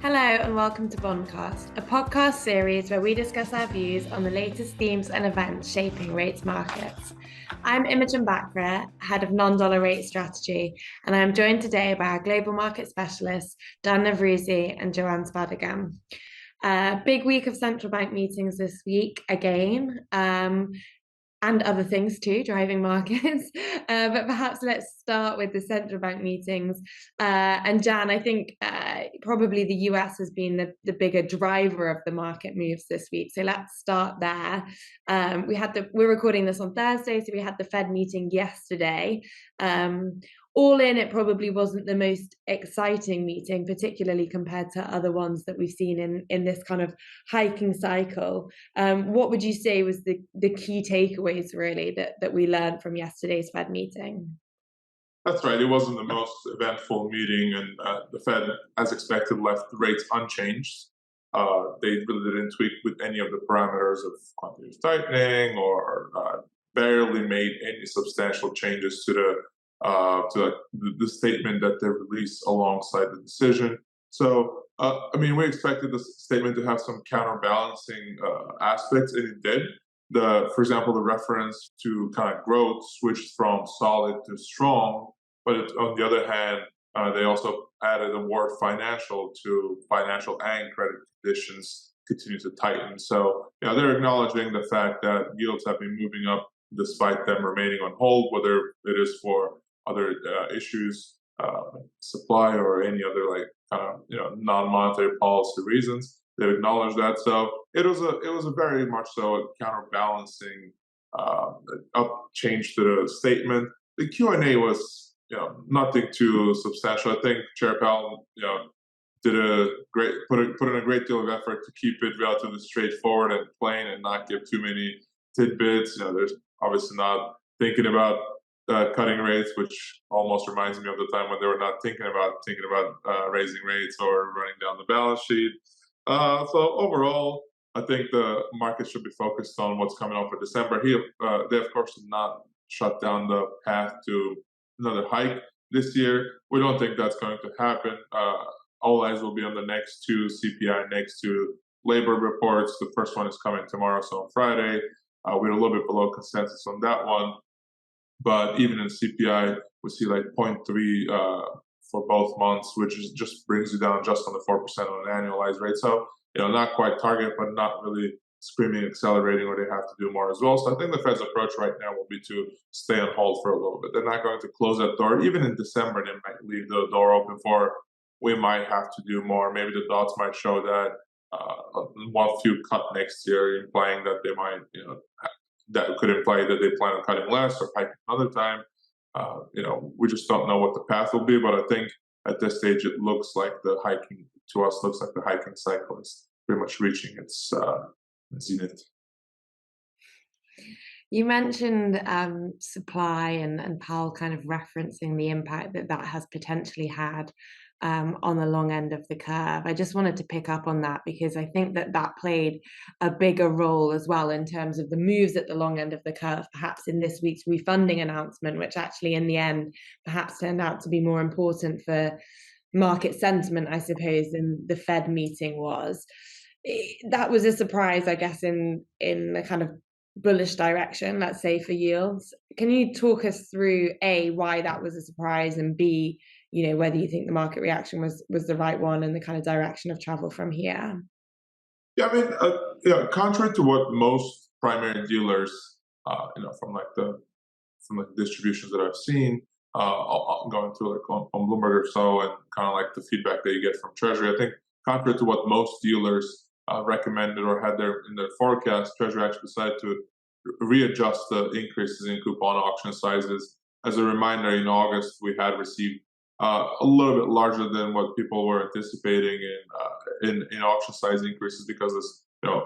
Hello and welcome to Bondcast, a podcast series where we discuss our views on the latest themes and events shaping rates markets. I'm Imogen Bachra, head of non-dollar rate strategy, and I'm joined today by our global market specialists, Nevruzi and Joann Spadigam. Big week of central bank meetings this week again. And other things too, driving markets. But perhaps let's start with the central bank meetings. And Jan, I think probably the US has been the bigger driver of the market moves this week. So let's start there. We're recording this on Thursday, so we had the Fed meeting yesterday. All in, it probably wasn't the most exciting meeting, particularly compared to other ones that we've seen in this kind of hiking cycle. What would you say was the key takeaways really that we learned from yesterday's Fed meeting? That's right. It wasn't the most eventful meeting, and the Fed, as expected, left the rates unchanged. They really didn't tweak with any of the parameters of quantitative tightening, or barely made any substantial changes to the statement that they released alongside the decision. So, we expected the statement to have some counterbalancing aspects, and it did. For example, the reference to kind of growth switched from solid to strong, but on the other hand, they also added a word financial to financial and credit conditions continue to tighten. So, they're acknowledging the fact that yields have been moving up despite them remaining on hold, whether it is for other issues, supply, or any other non-monetary policy reasons. They acknowledged that. So it was a very much so a counterbalancing up change to the statement. The Q&A was nothing too substantial. I think Chair Powell put in a great deal of effort to keep it relatively straightforward and plain and not give too many tidbits. There's obviously not thinking about cutting rates, which almost reminds me of the time when they were not thinking about raising rates or running down the balance sheet. So overall, I think the market should be focused on what's coming up for December. They of course have not shut down the path to another hike this year. We don't think that's going to happen. All eyes will be on the next two CPI, next two labor reports. The first one is coming tomorrow, so on Friday. We're a little bit below consensus on that one. But even in CPI, we see like 0.3 for both months, which just brings you down just under 4% on an annualized rate. So, not quite target, but not really screaming, accelerating, where they have to do more as well. So I think the Fed's approach right now will be to stay on hold for a little bit. They're not going to close that door. Even in December, they might leave the door open for, we might have to do more. Maybe the dots might show that one few cut next year, implying that they might, that could imply that they plan on cutting less or hiking another time. We just don't know what the path will be, but I think at this stage it looks like the hiking cycle is pretty much reaching its zenith. You mentioned supply and Powell kind of referencing the impact that has potentially had on the long end of the curve. I just wanted to pick up on that because I think that played a bigger role as well in terms of the moves at the long end of the curve, perhaps in this week's refunding announcement, which actually in the end perhaps turned out to be more important for market sentiment, I suppose, than the Fed meeting was. That was a surprise, I guess, in a kind of bullish direction, let's say, for yields. Can you talk us through A, why that was a surprise, and B, whether you think the market reaction was the right one and the kind of direction of travel from here? Yeah, contrary to what most primary dealers, from the distributions that I've seen, going through like on Bloomberg or so, and kind of like the feedback that you get from Treasury, I think contrary to what most dealers recommended or had in their forecast, Treasury actually decided to readjust the increases in coupon auction sizes. As a reminder, in August we had received a little bit larger than what people were anticipating in auction size increases, because this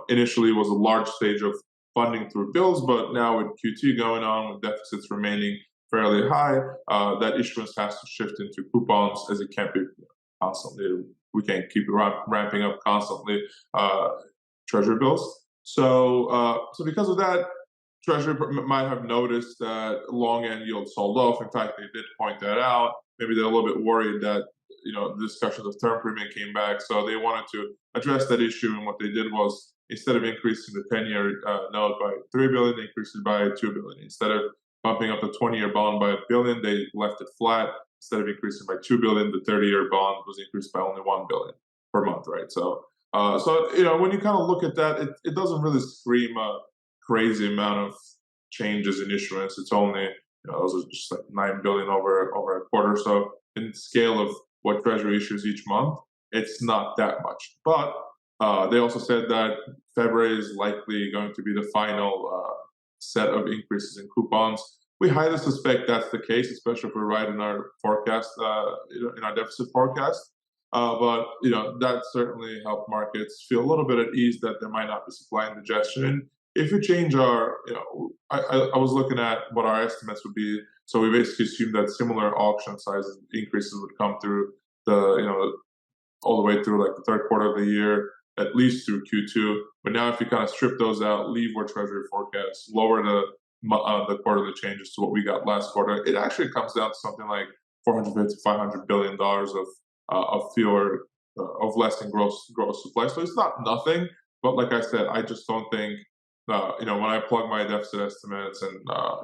initially was a large stage of funding through bills, but now with QT going on, with deficits remaining fairly high, that issuance has to shift into coupons, as it can't be constantly. We can't keep ramping up constantly Treasury bills. So because of that, Treasury might have noticed that long end yields sold off. In fact, they did point that out. Maybe they're a little bit worried that the discussions of term premium came back, so they wanted to address that issue. And what they did was, instead of increasing the 10-year note by $3 billion, they increased it by $2 billion. Instead of bumping up the 20-year bond by $1 billion, they left it flat. Instead of increasing by $2 billion, the 30-year bond was increased by only $1 billion per month, right? So, when you kind of look at that, it doesn't really scream a crazy amount of changes in issuance. It's only, those are just like $9 billion over a quarter. So in the scale of what Treasury issues each month, it's not that much. But they also said that February is likely going to be the final set of increases in coupons. We highly suspect that's the case, especially if we're right in our forecast, in our deficit forecast. But that certainly helped markets feel a little bit at ease that there might not be supply indigestion. If we change our, I was looking at what our estimates would be. So we basically assumed that similar auction size increases would come through all the way through like the third quarter of the year, at least through Q2. But now if you kind of strip those out, leave where Treasury forecasts, lower the quarterly changes to what we got last quarter, it actually comes down to something like $450 to $500 billion of fewer, of less in gross supply. So it's not nothing, but like I said, I just don't think, when I plug my deficit estimates and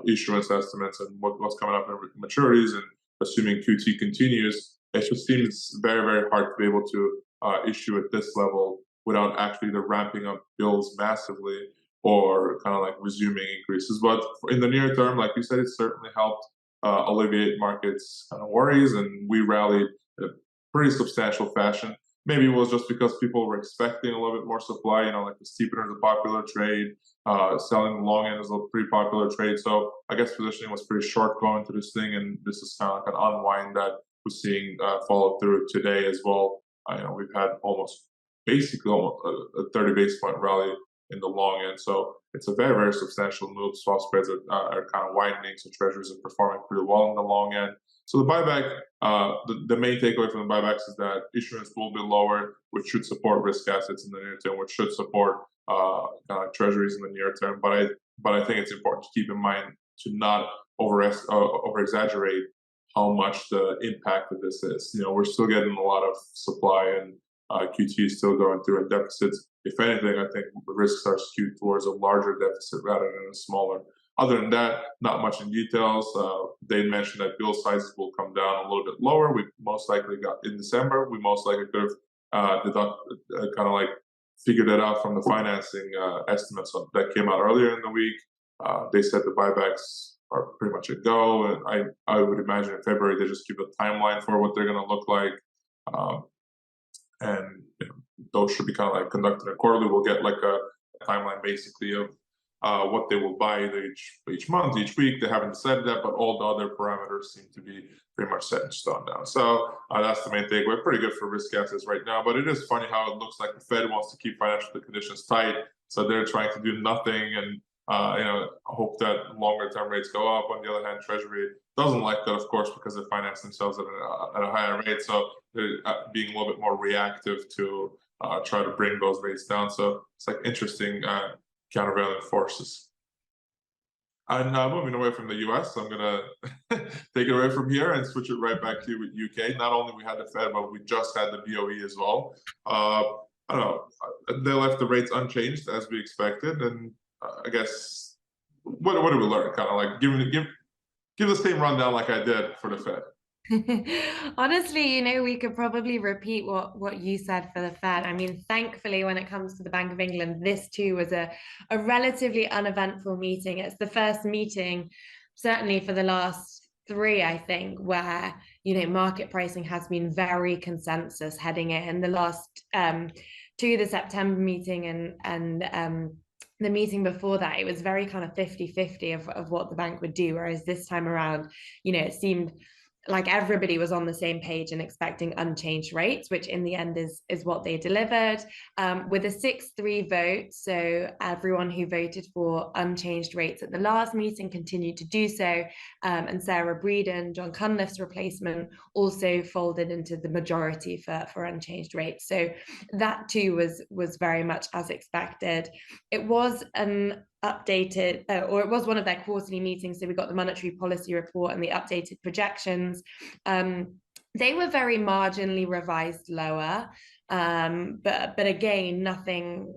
issuance estimates and what's coming up in maturities, and assuming QT continues, it just seems very, very hard to be able to issue at this level without actually either ramping up bills massively or kind of like resuming increases. But in the near term, like you said, it certainly helped alleviate markets' kind of worries, and we rallied in a pretty substantial fashion. Maybe it was just because people were expecting a little bit more supply, like the steepener is a popular trade, selling the long end is a pretty popular trade. So I guess positioning was pretty short going to this thing, and this is kind of like an unwind that we're seeing follow through today as well. We've had basically almost a 30 basis point rally in the long end. So it's a very, very substantial move. Swap spreads are kind of widening, so treasuries are performing pretty well in the long end. So the buyback, the main takeaway from the buybacks is that issuance will be lower, which should support risk assets in the near term, which should support treasuries in the near term. But I think it's important to keep in mind to not over exaggerate how much the impact of this is. We're still getting a lot of supply, and QT is still going through in deficits. If anything, I think the risks are skewed towards a larger deficit rather than a smaller. Other than that, not much in details. They mentioned that bill sizes will come down a little bit lower. We most likely got in December. We most likely could have figured it out from the financing estimates that came out earlier in the week. They said the buybacks are pretty much a go, and I would imagine in February they just give a timeline for what they're going to look like, and those should be kind of like conducted quarterly. We'll get like a timeline basically of what they will buy either each month, each week. They haven't said that, but all the other parameters seem to be pretty much set in stone now. So that's the main takeaway. Pretty good for risk assets right now, but it is funny how it looks like the Fed wants to keep financial conditions tight, so they're trying to do nothing and hope that longer term rates go up. On the other hand, Treasury doesn't like that, of course, because they finance themselves at a higher rate, so they're being a little bit more reactive to try to bring those rates down. So it's like interesting countervailing forces. And moving away from the US, I'm going to take it away from here and switch it right back to UK. Not only we had the Fed, but we just had the BOE as well. I don't know. They left the rates unchanged as we expected. And I guess, what did we learn? Kind of like give the same rundown like I did for the Fed. Honestly, we could probably repeat what you said for the Fed. I mean, thankfully, when it comes to the Bank of England, this too was a relatively uneventful meeting. It's the first meeting, certainly for the last three, I think, where market pricing has been very consensus heading in. The last the September meeting and the meeting before that, it was very kind of 50-50 of what the bank would do, whereas this time around, it seemed like everybody was on the same page and expecting unchanged rates, which in the end is what they delivered, with a 6-3 vote. So everyone who voted for unchanged rates at the last meeting continued to do so, and Sarah Breeden, John Cunliffe's replacement, also folded into the majority for unchanged rates. So that too was very much as expected. It was updated, or it was one of their quarterly meetings, so we got the monetary policy report and the updated projections. They were very marginally revised lower, but again, nothing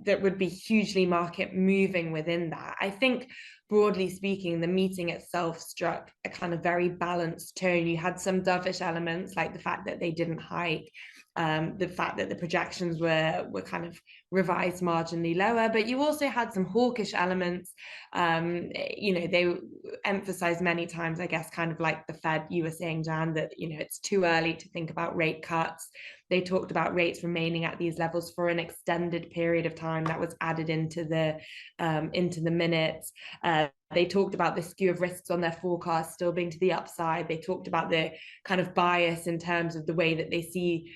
that would be hugely market moving within that. I think broadly speaking, the meeting itself struck a kind of very balanced tone. You had some dovish elements, like the fact that they didn't hike, the fact that the projections were kind of revised marginally lower, but you also had some hawkish elements. They emphasized many times, I guess, kind of like the Fed, you were saying, Jan, that, it's too early to think about rate cuts. They talked about rates remaining at these levels for an extended period of time. That was added into the minutes. They talked about the skew of risks on their forecast still being to the upside. They talked about the kind of bias in terms of the way that they see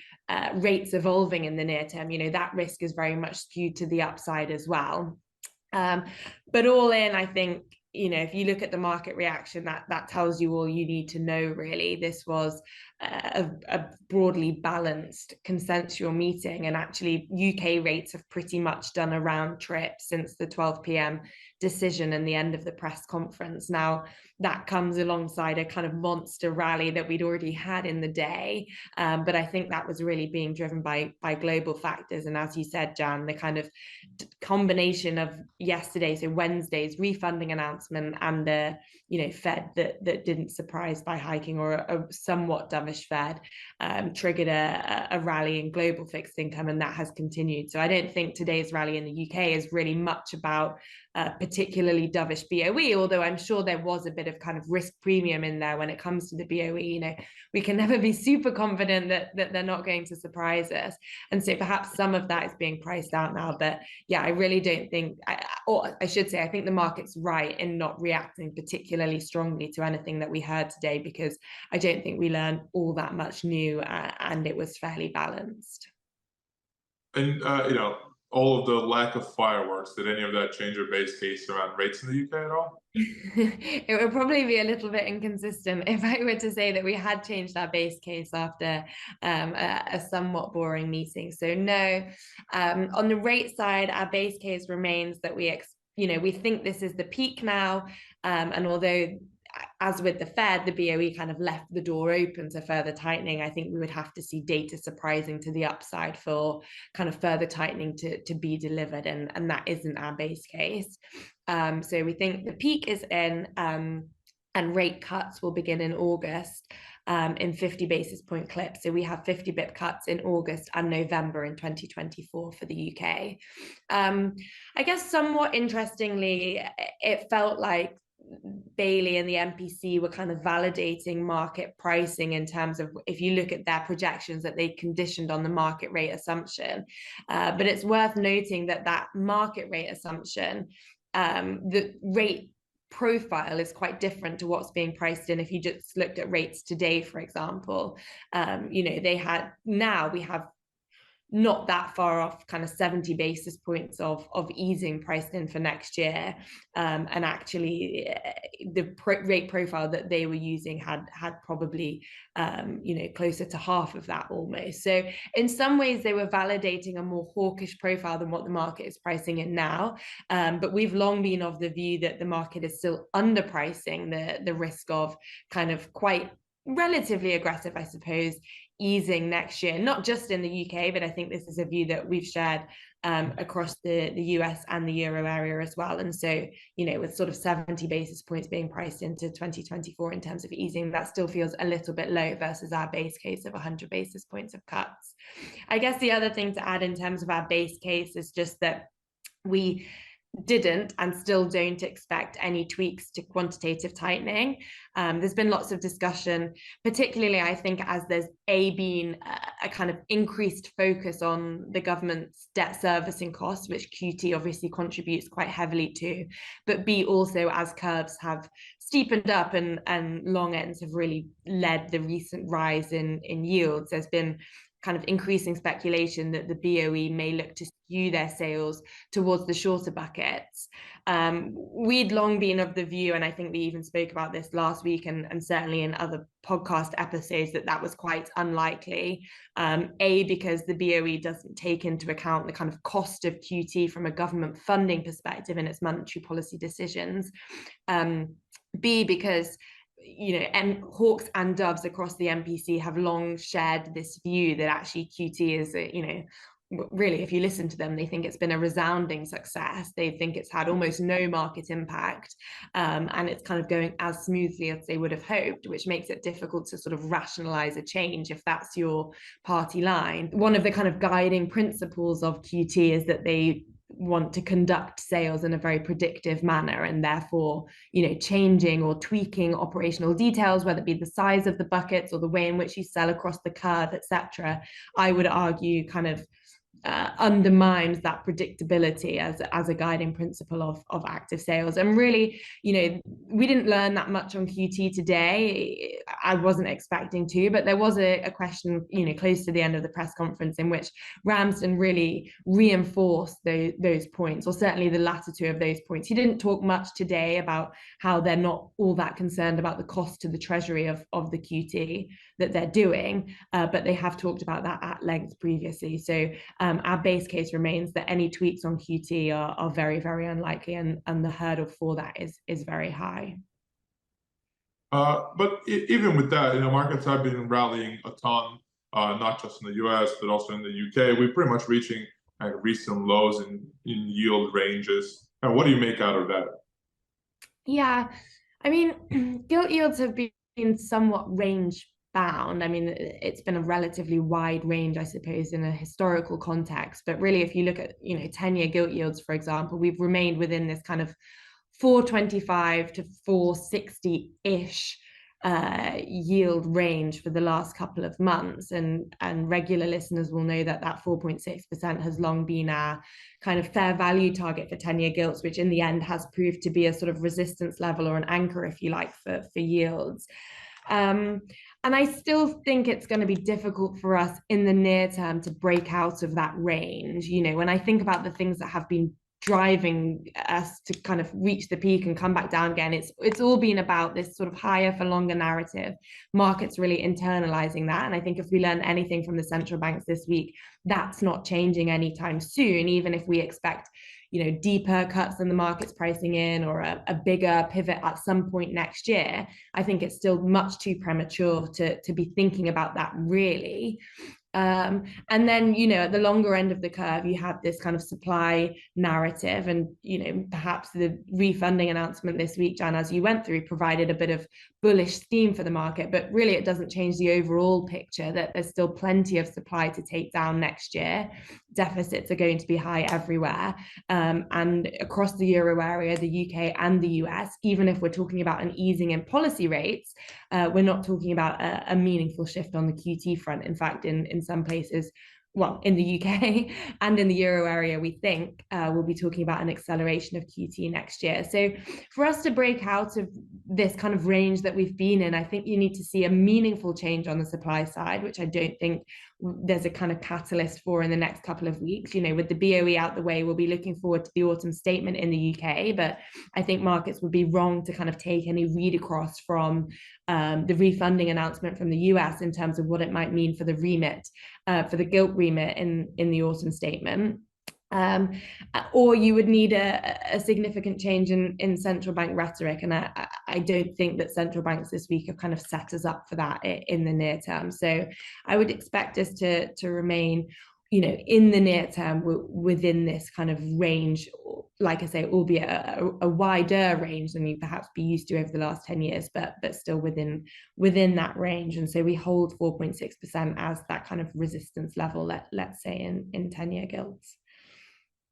rates evolving in the near term. That risk is very much skewed to the upside as well. But all in, I think, if you look at the market reaction, that tells you all you need to know, really. This was a broadly balanced consensual meeting, and actually UK rates have pretty much done a round trip since the 12 p.m. decision and the end of the press conference. Now, that comes alongside a kind of monster rally that we'd already had in the day, but I think that was really being driven by global factors. And as you said, Jan, the kind of combination of yesterday, so Wednesday's refunding announcement, and the Fed that didn't surprise by hiking, or a somewhat dovish Fed, triggered a rally in global fixed income, and that has continued. So I don't think today's rally in the UK is really much about particularly dovish BOE, although I'm sure there was a bit of kind of risk premium in there when it comes to the BOE. We can never be super confident that they're not going to surprise us, and so perhaps some of that is being priced out now. But yeah, I really don't think, or I should say, I think the market's right in not reacting particularly strongly to anything that we heard today, because I don't think we learned all that much new, and it was fairly balanced. And all of the lack of fireworks, did any of that change your base case around rates in the UK at all? It would probably be a little bit inconsistent if I were to say that we had changed our base case after a somewhat boring meeting. So no, on the rate side, our base case remains that we think this is the peak now, and although, as with the Fed, the BOE kind of left the door open to further tightening, I think we would have to see data surprising to the upside for kind of further tightening to be delivered, and that isn't our base case. So we think the peak is in, and rate cuts will begin in August, in 50 basis point clips. So we have 50 bip cuts in August and November in 2024 for the UK. I guess somewhat interestingly, it felt like Bailey and the MPC were kind of validating market pricing in terms of, if you look at their projections, that they conditioned on the market rate assumption. But it's worth noting that market rate assumption, the rate profile is quite different to what's being priced in. If you just looked at rates today, for example, we have not that far off, kind of 70 basis points of easing priced in for next year, and actually the rate profile that they were using had probably closer to half of that almost. So in some ways they were validating a more hawkish profile than what the market is pricing in now, but we've long been of the view that the market is still underpricing the risk of kind of quite relatively aggressive, I suppose, easing next year, not just in the UK, but I think this is a view that we've shared across the US and the Euro area as well. And so, with sort of 70 basis points being priced into 2024 in terms of easing, that still feels a little bit low versus our base case of 100 basis points of cuts. I guess the other thing to add in terms of our base case is just that we didn't and still don't expect any tweaks to quantitative tightening. There's been lots of discussion, particularly I think as there's been a kind of increased focus on the government's debt servicing costs, which QT obviously contributes quite heavily to, but B, also as curves have steepened up and long ends have really led the recent rise in yields. There's been kind of increasing speculation that the BOE may look to skew their sales towards the shorter buckets. We'd long been of the view, and I think we even spoke about this last week and certainly in other podcast episodes, that was quite unlikely. Because the BOE doesn't take into account the kind of cost of QT from a government funding perspective in its monetary policy decisions. B, because and hawks and doves across the MPC have long shared this view that actually QT is, really, if you listen to them, they think it's been a resounding success. They think it's had almost no market impact, and it's kind of going as smoothly as they would have hoped, which makes it difficult to sort of rationalize a change if that's your party line. One of the kind of guiding principles of QT is that they want to conduct sales in a very predictive manner, and therefore changing or tweaking operational details, whether it be the size of the buckets or the way in which you sell across the curve, etc., I would argue kind of undermines that predictability as a guiding principle of active sales. And really, we didn't learn that much on QT today. I wasn't expecting to, but there was a question, close to the end of the press conference in which Ramsden really reinforced those points, or certainly the latter two of those points. He didn't talk much today about how they're not all that concerned about the cost to the Treasury of the QT that they're doing, but they have talked about that at length previously. So our base case remains that any tweaks on QT are very, very unlikely, and the hurdle for that is very high. But even with that, markets have been rallying a ton, not just in the US, but also in the UK. We're pretty much reaching recent lows in yield ranges. And what do you make out of that? Yeah, I mean, gilt yields have been somewhat range bound. I mean, it's been a relatively wide range, I suppose, in a historical context. But really, if you look at 10-year gilt yields, for example, we've remained within this kind of 425 to 460-ish yield range for the last couple of months, and regular listeners will know that 4.6% has long been our kind of fair value target for 10-year gilts, which in the end has proved to be a sort of resistance level, or an anchor, if you like, for yields. And I still think it's going to be difficult for us in the near term to break out of that range. When I think about the things that have been driving us to kind of reach the peak and come back down again, it's all been about this sort of higher for longer narrative. Markets really internalizing that, and I think if we learn anything from the central banks this week, that's not changing anytime soon, even if we expect deeper cuts than the market's pricing in, or a bigger pivot at some point next year. I think it's still much too premature to be thinking about that, really. And then, at the longer end of the curve, you have this kind of supply narrative, and, perhaps the refunding announcement this week, Jan, as you went through, provided a bit of bullish theme for the market, but really it doesn't change the overall picture that there's still plenty of supply to take down next year. Deficits are going to be high everywhere, and across the euro area, the UK and the US, even if we're talking about an easing in policy rates, we're not talking about a meaningful shift on the QT front. In fact, in some places, well, in the UK and in the euro area, we think we'll be talking about an acceleration of QT next year. So for us to break out of this kind of range that we've been in, I think you need to see a meaningful change on the supply side, which I don't think there's a kind of catalyst for in the next couple of weeks. With the BOE out the way, we'll be looking forward to the autumn statement in the UK, but I think markets would be wrong to kind of take any read across from the refunding announcement from the US in terms of what it might mean for the remit, for the gilt remit in the autumn statement. Or you would need a significant change in central bank rhetoric, and I don't think that central banks this week have kind of set us up for that in the near term. So I would expect us to remain, in the near term within this kind of range, like I say, albeit a wider range than you perhaps be used to over the last 10 years, but still within that range. And so we hold 4.6% as that kind of resistance level, let's say, in 10-year gilts.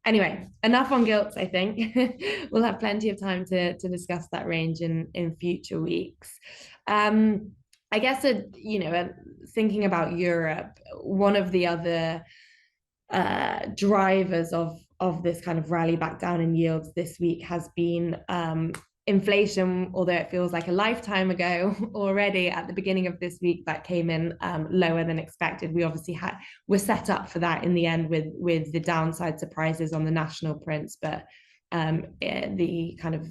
Anyway, enough on gilts, I think. We'll have plenty of time to discuss that range in future weeks. I guess, thinking about Europe, one of the other drivers of this kind of rally back down in yields this week has been inflation, although it feels like a lifetime ago already. At the beginning of this week, that came in lower than expected. We obviously were set up for that in the end with the downside surprises on the national prints, but the kind of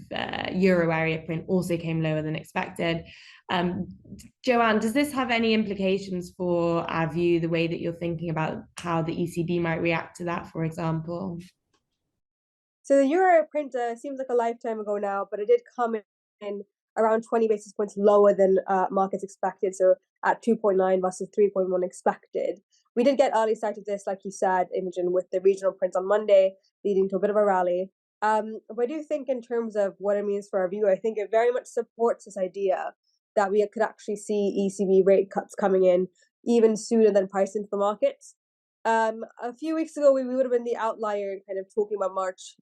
euro area print also came lower than expected. Joann, does this have any implications for our view, the way that you're thinking about how the ECB might react to that, for example? So the euro print seems like a lifetime ago now, but it did come in around 20 basis points lower than markets expected, so at 2.9 versus 3.1 expected. We did get early sight of this, like you said, Imogen, with the regional prints on Monday, leading to a bit of a rally. But I do think in terms of what it means for our view, I think it very much supports this idea that we could actually see ECB rate cuts coming in even sooner than priced into the markets. A few weeks ago, we would have been the outlier in kind of talking about March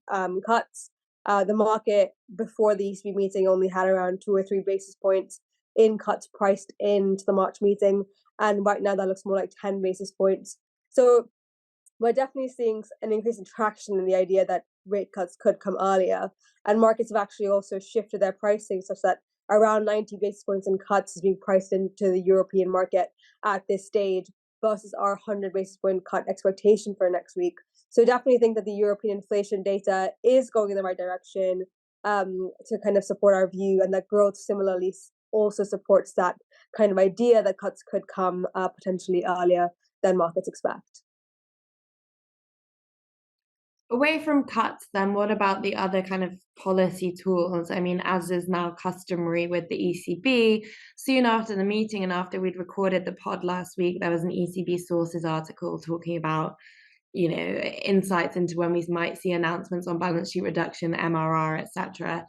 cuts. The market before the ECB meeting only had around 2 or 3 basis points in cuts priced into the March meeting. And right now that looks more like 10 basis points. So we're definitely seeing an increase in traction in the idea that rate cuts could come earlier. And markets have actually also shifted their pricing such that around 90 basis points in cuts is being priced into the European market at this stage versus our 100 basis point cut expectation for next week. So definitely think that the European inflation data is going in the right direction to kind of support our view, and that growth similarly also supports that kind of idea that cuts could come potentially earlier than markets expect. Away from cuts, then what about the other kind of policy tools? I mean, as is now customary with the ECB, soon after the meeting and after we'd recorded the pod last week, there was an ECB sources article talking about, you know, insights into when we might see announcements on balance sheet reduction, MRR, etc.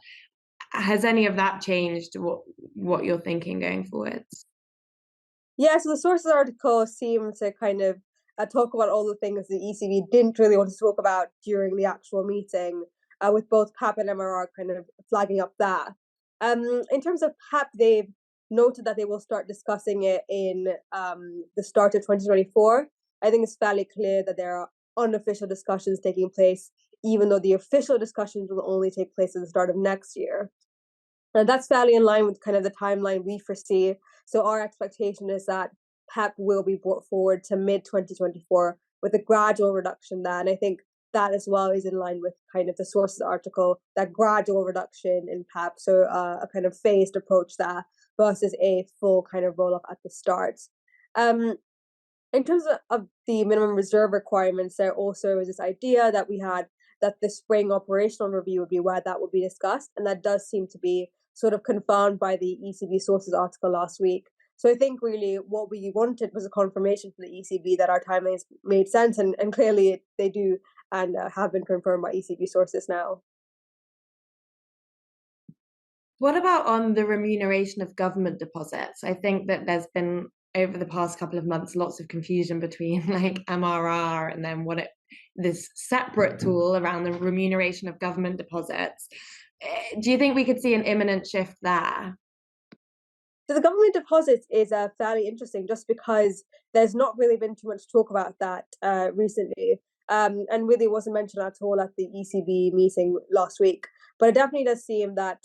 Has any of that changed what you're thinking going forward? Yeah, so the sources article seemed to kind of talk about all the things the ECB didn't really want to talk about during the actual meeting, with both PAP and MRR kind of flagging up that. In terms of PAP, they've noted that they will start discussing it in the start of 2024. I think it's fairly clear that there are unofficial discussions taking place, even though the official discussions will only take place at the start of next year. And that's fairly in line with kind of the timeline we foresee. So our expectation is that PEP will be brought forward to mid-2024 with a gradual reduction there. And I think that as well is in line with kind of the sources article, that gradual reduction in PEP. So a kind of phased approach there versus a full kind of roll-up at the start. In terms of the minimum reserve requirements, there also is this idea that we had that the spring operational review would be where that would be discussed. And that does seem to be sort of confirmed by the ECB sources article last week. So I think really what we wanted was a confirmation from the ECB that our timelines made sense, and clearly they do, and have been confirmed by ECB sources now. What about on the remuneration of government deposits? I think that there's been, over the past couple of months, lots of confusion between like MRR and then this separate tool around the remuneration of government deposits. Do you think we could see an imminent shift there? So the government deposits is fairly interesting just because there's not really been too much talk about that recently. And really wasn't mentioned at all at the ECB meeting last week. But it definitely does seem that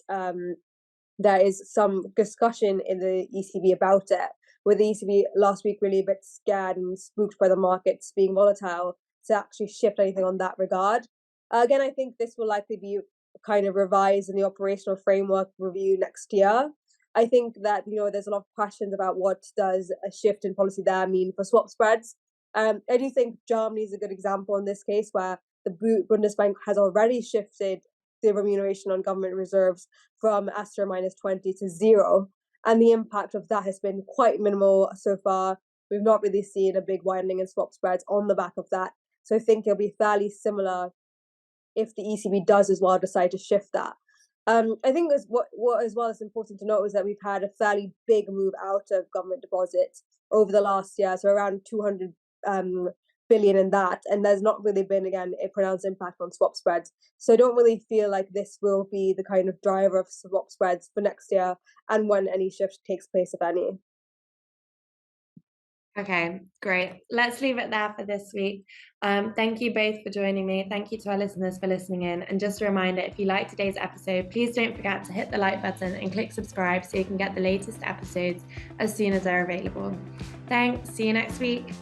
there is some discussion in the ECB about it, with the ECB last week really a bit scared and spooked by the markets being volatile to actually shift anything on that regard. Again, I think this will likely be kind of revised in the operational framework review next year. I think that, you know, there's a lot of questions about what does a shift in policy there mean for swap spreads. I do think Germany is a good example in this case, where the Bundesbank has already shifted the remuneration on government reserves from Astra -20 to 0. And the impact of that has been quite minimal so far. We've not really seen a big widening in swap spreads on the back of that. So I think it'll be fairly similar if the ECB does as well decide to shift that. I think what as well is important to note is that we've had a fairly big move out of government deposits over the last year, so around 200 billion in that, and there's not really been, again, a pronounced impact on swap spreads. So I don't really feel like this will be the kind of driver of swap spreads for next year and when any shift takes place, if any. Okay, great. Let's leave it there for this week. Thank you both for joining me. Thank you to our listeners for listening in. And just a reminder, if you like today's episode, please don't forget to hit the like button and click subscribe so you can get the latest episodes as soon as they're available. Thanks. See you next week.